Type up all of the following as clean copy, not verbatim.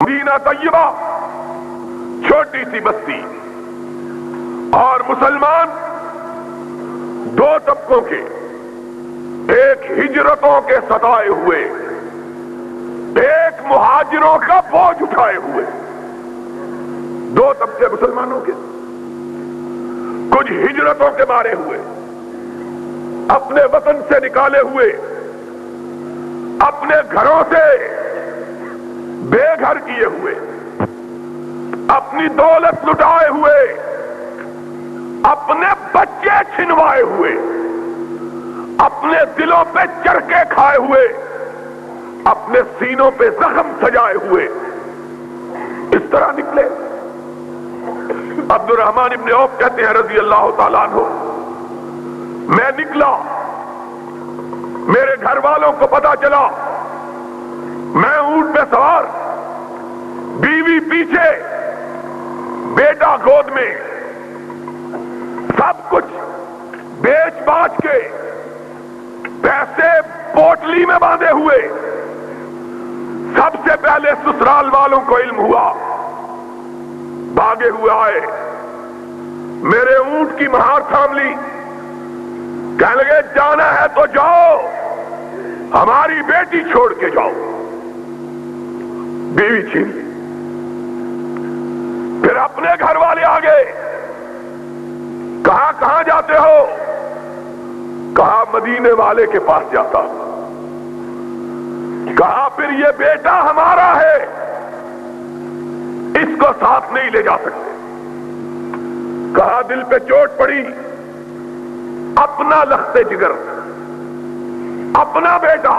مدینہ طیبہ چھوٹی سی بستی، اور مسلمان دو طبقوں کے، ایک ہجرتوں کے ستائے ہوئے، ایک مہاجروں کا بوجھ اٹھائے ہوئے، دو طبقے مسلمانوں کے۔ کچھ ہجرتوں کے مارے ہوئے، اپنے وطن سے نکالے ہوئے، اپنے گھروں سے بے گھر کیے ہوئے، اپنی دولت لٹائے ہوئے، اپنے بچے چھنوائے ہوئے، اپنے دلوں پہ چرکے کھائے ہوئے، اپنے سینوں پہ زخم سجائے ہوئے اس طرح نکلے۔ عبد الرحمن ابن عوف کہتے ہیں رضی اللہ تعالیٰ عنہ، میں نکلا، میرے گھر والوں کو پتا چلا، میں اونٹ پہ سوار، بیوی پیچھے، بیٹا گود میں، سب کچھ بیچ باچ کے، پیسے پوٹلی میں باندھے ہوئے۔ سب سے پہلے سسرال والوں کو علم ہوا، بھاگے ہوئے آئے، میرے اونٹ کی مہار تھام لی، کہنے لگے جانا ہے تو جاؤ، ہماری بیٹی چھوڑ کے جاؤ۔ بیوی چھین لی۔ پھر اپنے گھر والے آ گئے، کہا کہاں جاتے ہو؟ کہا مدینے والے کے پاس جاتا ہوں۔ کہا پھر یہ بیٹا ہمارا ہے، اس کو ساتھ نہیں لے جا سکتے۔ کہا دل پہ چوٹ پڑی، اپنا لخت جگر، اپنا بیٹا،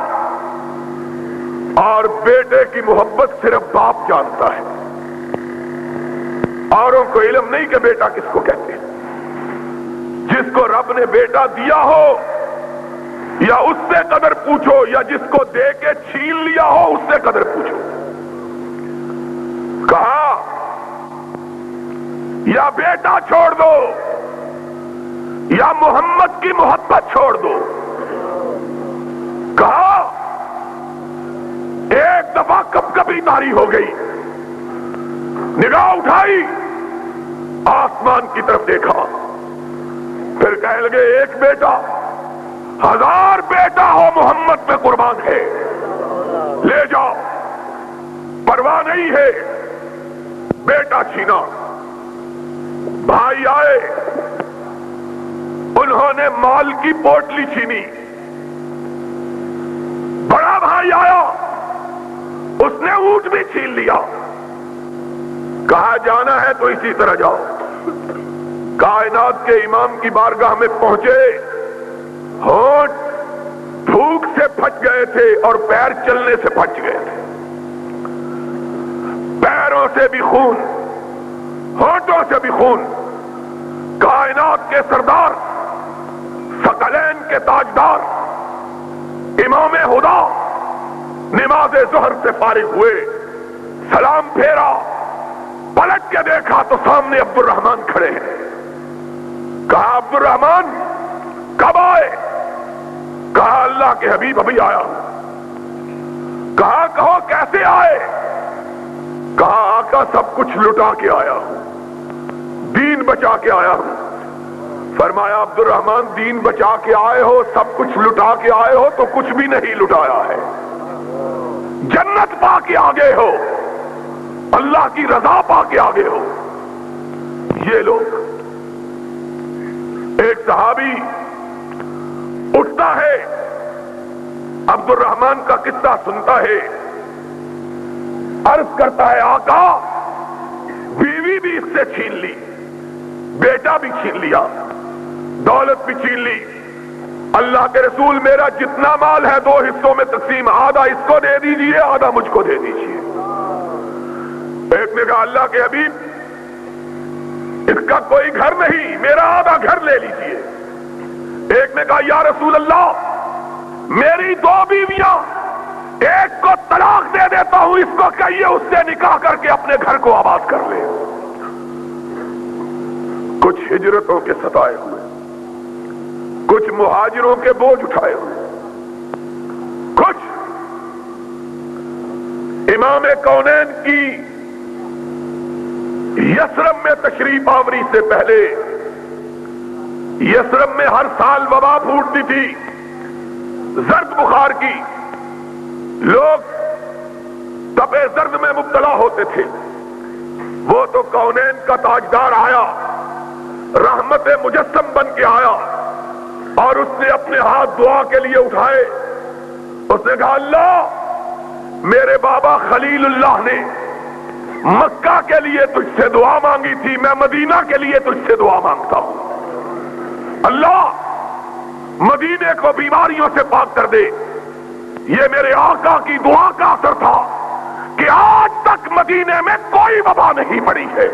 اور بیٹے کی محبت صرف باپ جانتا ہے، اوروں کو علم نہیں کہ بیٹا کس کو کہتے ہیں۔ جس کو رب نے بیٹا دیا ہو یا اس سے قدر پوچھو، یا جس کو دے کے چھین لیا ہو اس سے قدر پوچھو۔ کہا یا بیٹا چھوڑ دو یا محمد کی محبت چھوڑ دو۔ کہا ایک دفعہ کب کبھی تاری ہو گئی، نگاہ اٹھائی، آسمان کی طرف دیکھا، پھر کہنے لگے ایک بیٹا، 1000 بیٹا ہو محمد پہ قربان ہے، لے جاؤ، پرواہ نہیں ہے۔ بیٹا چھینا، بھائی آئے، انہوں نے مال کی پوٹلی چھینی۔ بڑا بھائی آیا، اس نے اونٹ بھی چھین لیا۔ کہا جانا ہے تو اسی طرح جاؤ۔ کائنات کے امام کی بارگاہ میں پہنچے، ہونٹ بھوک سے پھٹ گئے تھے اور پیر چلنے سے پھٹ گئے تھے، پیروں سے بھی خون، ہونٹوں سے بھی خون۔ کائنات کے سردار، ثقلین کے تاجدار، امام ہدا نماز ظہر سے فارغ ہوئے، سلام پھیرا، پلٹ کے دیکھا تو سامنے عبد الرحمن کھڑے ہیں۔ کہا عبد الرحمن کب آئے؟ کہا اللہ کے حبیب ابھی آیا ہوں۔ کہا کہو کیسے آئے؟ کہا آقا سب کچھ لٹا کے آیا ہوں، دین بچا کے آیا ہوں۔ فرمایا عبد الرحمن دین بچا کے آئے ہو، سب کچھ لٹا کے آئے ہو تو کچھ بھی نہیں لٹایا ہے، جنت پا کے آگے ہو، اللہ کی رضا پا کے آگے ہو۔ یہ لوگ، ایک صحابی اٹھتا ہے، عبد الرحمن کا قصہ سنتا ہے، عرض کرتا ہے آقا بیوی بھی اس سے چھین لی، بیٹا بھی چھین لیا، دولت بھی چھین لی۔ اللہ کے رسول میرا جتنا مال ہے 2 حصوں میں تقسیم، آدھا اس کو دے دیجئے، آدھا مجھ کو دے دیجئے۔ ایک نے کہا اللہ کے حبیب اس کا کوئی گھر نہیں، میرا آدھا گھر لے لیجئے۔ ایک نے کہا یا رسول اللہ میری 2 بیویاں، ایک کو طلاق دے دیتا ہوں، اس کو کہیے اس سے نکاح کر کے اپنے گھر کو آباد کر لے۔ کچھ ہجرتوں کے ستائے ہوئے، کچھ مہاجروں کے بوجھ اٹھائے ہوئے، کچھ امام کونین کی یثرب میں تشریف آوری سے پہلے یثرب میں ہر سال وبا پھوٹتی تھی، زرد بخار کی، لوگ تپے زرد میں مبتلا ہوتے تھے۔ وہ تو کونین کا تاجدار آیا، رحمت مجسم بن کے آیا، اور اس نے اپنے ہاتھ دعا کے لیے اٹھائے۔ اس نے کہا اللہ، میرے بابا خلیل اللہ نے مکہ کے لیے تجھ سے دعا مانگی تھی، میں مدینہ کے لیے تجھ سے دعا مانگتا ہوں۔ اللہ، مدینے کو بیماریوں سے پاک کر دے۔ یہ میرے آقا کی دعا کا اثر تھا کہ آج تک مدینے میں کوئی وبا نہیں پڑی ہے۔